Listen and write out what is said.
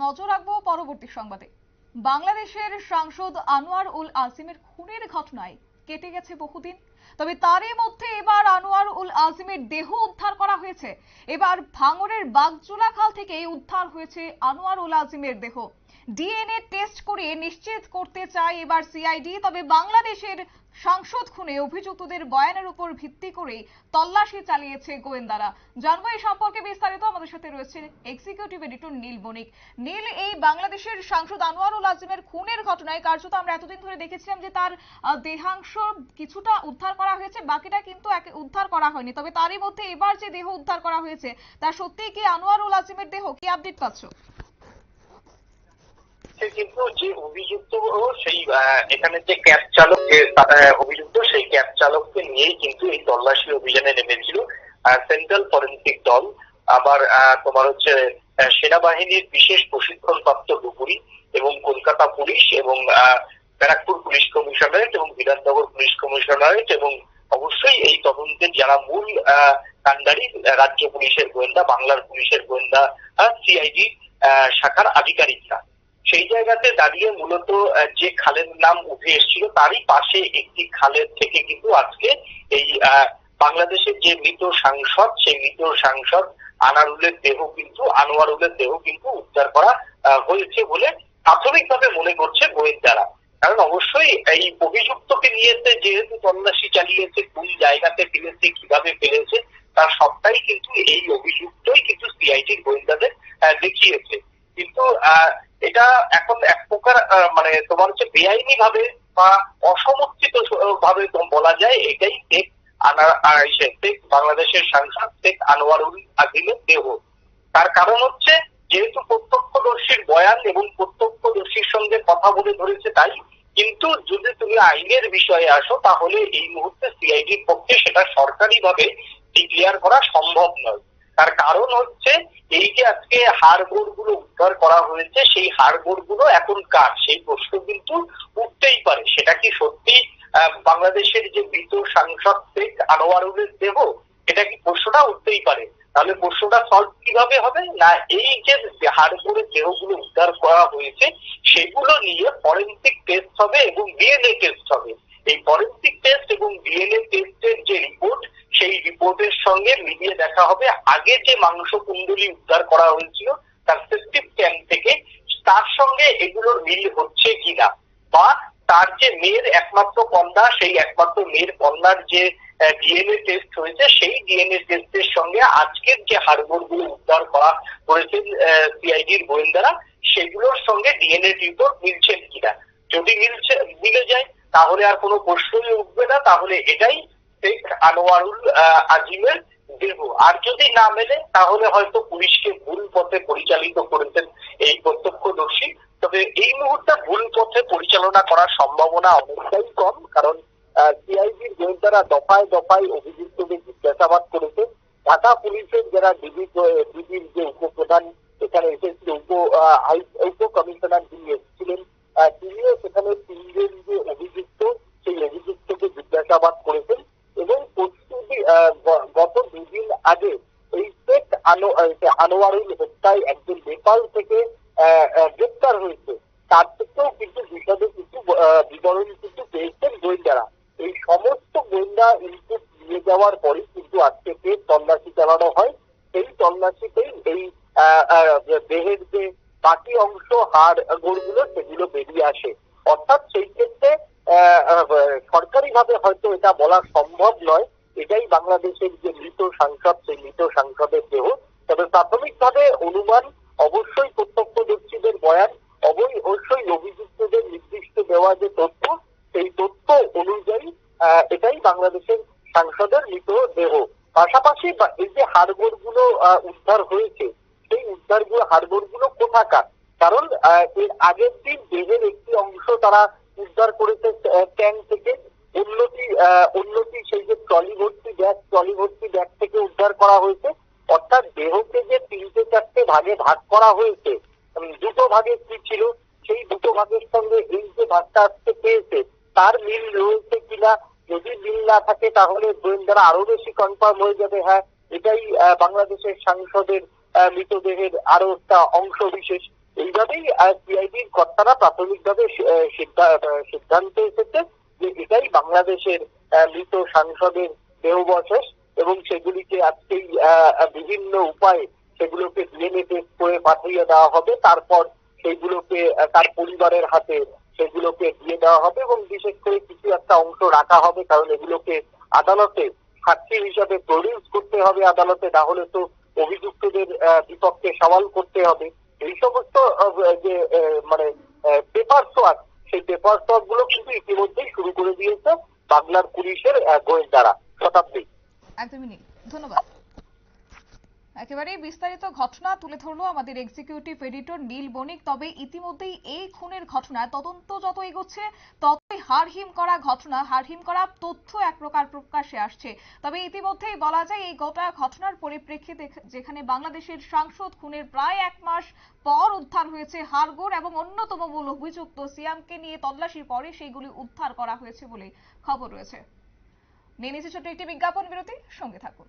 নজর রাখবো পরবর্তী সংবাদে। বাংলাদেশের সাংসদ আনোয়ার উল আজিমের খুনের ঘটনায় কেটে গেছে বহুদিন, তবে তারই মধ্যে এবার আনোয়ার উল আজিমের দেহ উদ্ধার করা হয়েছে। এবার ভাঙড়ের বাগজোলা খাল থেকে উদ্ধার হয়েছে আনোয়ার উল আজিমের দেহ। ডিএনএ টেস্ট করে নিশ্চিত করতে চায় এবার সিআইডি। তবে বাংলাদেশের সাংসদ খুনে অভিযুক্তদের বয়ানের উপর ভিত্তি করে তল্লাশি চালিয়েছে গোয়েন্দারা। জানবো এই সম্পর্কে বিস্তারিত। আমাদের সাথে রয়েছে এক্সিকিউটিভ এডিটর নীল বণিক। নীল, এই বাংলাদেশের সাংসদ আনোয়ারুল আজিমের খুনের ঘটনায় কার্যত আমরা এতদিন ধরে দেখেছিলাম যে তার দেহাংশ কিছুটা উদ্ধার করা হয়েছে, বাকিটা কিন্তু উদ্ধার করা হয়নি। তবে তারই মধ্যে এবার যে দেহ উদ্ধার করা হয়েছে তা সত্যিই কি আনোয়ারুল আজিমের দেহ? কি আপডেট পাচ্ছ? কিন্তু যে অভিযুক্ত সেই এখানে যে ক্যাব চালক যে অভিযুক্ত সেই ক্যাব চালককে নিয়েই কিন্তু এই তল্লাশি অভিযানে নেমেছিল সেন্ট্রাল ফরেন্সিক দল, আবার তোমার হচ্ছে সেনাবাহিনীর বিশেষ প্রশিক্ষণপ্রাপ্ত ডুবুরি এবং কলকাতা পুলিশ এবং ব্যারাকপুর পুলিশ কমিশনারেট এবং বিধাননগর পুলিশ কমিশনারেট এবং অবশ্যই এই তদন্তের যারা মূল কাণ্ডারি রাজ্য পুলিশের গোয়েন্দা, বাংলার পুলিশের গোয়েন্দা, সিআইডি শাখার আধিকারিকরা। সেই জায়গাতে দাঁড়িয়ে মূলত যে খালের নাম উঠে এসেছিল তারই পাশে একটি খালের থেকে কিন্তু আজকে এই বাংলাদেশের যে মৃত সাংসদ, সেই মৃত সাংসদ আনোয়ারুলের দেহ কিন্তু উদ্ধার করা হয়েছে বলে প্রাথমিকভাবে মনে করছে গোয়েন্দারা। কারণ অবশ্যই এই অভিযুক্তকে নিয়েছে যেহেতু তল্লাশি চালিয়েছে, কোন জায়গাতে ফেলেছে, কিভাবে ফেলেছে, তার সবটাই কিন্তু এই অভিযুক্তই কিন্তু সিআইডির গোয়েন্দাদের দেখিয়েছে। কিন্তু এটা এখন এক প্রকার মানে তোমার হচ্ছে বেআইনি ভাবে বা অসমর্থিত ভাবে বলা যায় এটাই বাংলাদেশের সাংসদ শেখ আনোয়ারুল আজিমের দেহ। তার কারণ হচ্ছে যেহেতু প্রত্যক্ষদর্শীর বয়ান এবং প্রত্যক্ষদর্শীর সঙ্গে কথা বলে ধরেছে তাই। কিন্তু যদি তুমি আইনের বিষয়ে আসো তাহলে এই মুহূর্তে সিআইডির পক্ষে সেটা সরকারি ভাবে ডিক্লেয়ার করা সম্ভব নয়। তার কারণ হচ্ছে এই যে আজকে হাড়গোড় গুলো উদ্ধার করা হয়েছে, সেই হাড়গোড় গুলো এখন কার, সেই প্রশ্ন কিন্তু উঠতেই পারে। সেটা কি সত্যি বাংলাদেশের যে মৃত সাংসদ শেখ আনোয়ারুলের দেহ? এটা কি প্রশ্নটা উঠতেই পারে। তাহলে প্রশ্নটা সলভ কিভাবে হবে না, এই যে হাড়গোড়ের দেহগুলো উদ্ধার করা হয়েছে সেগুলো নিয়ে ফরেনসিক টেস্ট হবে এবং ডিএনএ টেস্ট হবে। এই ফরেনসিক টেস্ট এবং ডিএনএ টেস্টের যে রিপোর্ট, সেই রিপোর্টের সঙ্গে মিলিয়ে দেখা হবে আগে যে মাংস কুণ্ডলী উদ্ধার করা হয়েছিল তার সেপ্টিক ট্যাঙ্ক থেকে, তার সঙ্গে এগুলোর মিল হচ্ছে কিনা, বা তার যে মেয়ের একমাত্র কন্যা, সেই একমাত্র মেয়ের কন্যার যে ডিএনএ টেস্ট হয়েছে সেই ডিএনএ টেস্টের সঙ্গে আজকের যে হাড়গোড় গুলো উদ্ধার করেছেন সিআইডির গোয়েন্দারা, সেগুলোর সঙ্গে ডিএনএ রিপোর্ট মিলছেন কিনা। যদি মিলে যায় তাহলে আর কোনো প্রশ্নই উঠবে না, তাহলে এটাই শেখ আনোয়ারুল আজিমের দেহ। আর যদি না মেলে তাহলে হয়তো পুলিশকে ভুল পথে পরিচালিত করেছেন এই প্রত্যক্ষদর্শী। তবে এই মুহূর্তে ভুল পথে পরিচালনা করার সম্ভাবনা অনেকটাই কম, কারণ সিআইডির গোয়েন্দারা দফায় দফায় অভিযুক্তদের জিজ্ঞাসাবাদ করেছে। ঢাকা পুলিশের যারা ডিবির যে উপপ্রধান এখানে এসেছিল, উপ কমিশনার যিনি এসেছিলেন, তিনিও সেখানে তিনজন যে অভিযুক্ত সেই অভিযুক্তকে জিজ্ঞাসাবাদ করেছেন। এবং গত দুদিন আগে এই শেখ আনোয়ারুল হত্যায় একজন নেপাল থেকে গ্রেপ্তার হয়েছে, তার থেকেও কিন্তু বিশদে কিছু বিবরণ কিন্তু পেয়েছেন গোয়েন্দারা। এই সমস্ত গোয়েন্দা ইনপুট নিয়ে যাওয়ার পরে কিন্তু আজকে ফের তল্লাশি চালানো হয়। সেই তল্লাশিতেই এই দেহের যে বাকি অংশ হাড়গোড়গুলো সেগুলো বেরিয়ে আসে। অর্থাৎ সেই ক্ষেত্রে সরকারি ভাবে হয়তো এটা বলা সম্ভব নয় এটাই বাংলাদেশের যে মৃত সাংসদ, সেই মৃত সাংসদের দেহ। তবে প্রাথমিকভাবে অনুমান অবশ্যই প্রত্যক্ষদর্শীদের বয়ান, অবশ্যই অভিযুক্তদের নির্দিষ্ট দেওয়া যে তথ্য, সেই তথ্য অনুযায়ী এটাই বাংলাদেশের সাংসদের মৃত দেহ। পাশাপাশি এই যে হাড়গোড় গুলো উদ্ধার হয়েছে সেই হাড়গোড় গুলো কোথাকার, কারণ এর আগের দিন দেহের একটি অংশ তারা উদ্ধার করেছে ট্যাঙ্ক থেকে, অন্যটি সেই যে ট্রলি ভর্তি ব্যাগ থেকে উদ্ধার করা হয়েছে। অর্থাৎ দেহকে যে 3-4টে ভাগে ভাগ করা হয়েছে, দুটো ভাগে কি ছিল, সেই দুটো ভাগের সঙ্গে এই যে ভাগটা আজকে পেয়েছে তার মিল রয়েছে কিনা। যদি মিল না থাকে তাহলে গোয়েন্দারা আরো বেশি কনফার্ম হয়ে যাবে, হ্যাঁ এটাই বাংলাদেশের সাংসদের মৃতদেহের আরো একটা অংশ বিশেষ। এইভাবেই সিআইডির কর্তারা প্রাথমিকভাবে সিদ্ধান্তে এসেছে যে এটাই বাংলাদেশের মৃত সাংসদের দেহাবশেষ এবং সেগুলিকে আজকেই বিভিন্ন উপায়ে সেগুলোকে ডিএনএ টেস্ট করে পাঠিয়ে দেওয়া হবে। তারপর সেগুলোকে তার পরিবারের হাতে সেগুলোকে দিয়ে দেওয়া হবে এবং বিশেষ করে কিছু একটা অংশ রাখা হবে, কারণ এগুলোকে আদালতে সাক্ষী হিসাবে প্রডিউস করতে হবে আদালতে, না হলে তো অভিযুক্তদের বিপক্ষে সওয়াল করতে হবে। এই সমস্ত যে মানে পেপার সোয়ার্ক, সেই পেপার সোয়ার্ক গুলো কিন্তু ইতিমধ্যেই শুরু করে দিয়েছে বাংলার পুলিশের গোয়েন্দারা। শতাব্দী, একদমই নীল, ধন্যবাদ। একেবারেই বিস্তারিত ঘটনা তুলে ধরলো আমাদের এক্সিকিউটিভ এডিটর নীল বণিক। তবে ইতিমধ্যেই এই খুনের ঘটনায় তদন্ত যত এগোচ্ছে ততই হাড়হিম করা তথ্য এক প্রকার প্রকাশ্যে আসছে। তবে ইতিমধ্যেই বলা যায় এই গোটা ঘটনার পরিপ্রেক্ষিতে যেখানে বাংলাদেশের সাংসদ খুনের প্রায় 1 মাস পর উদ্ধার হয়েছে হাড়গোড় এবং অন্যতম মূল অভিযুক্ত সিয়ামকে নিয়ে তল্লাশির পরে সেইগুলি উদ্ধার করা হয়েছে বলে খবর রয়েছে। নিয়ে নিচ্ছে ছোট্ট একটি বিজ্ঞাপন বিরতি, সঙ্গে থাকুন।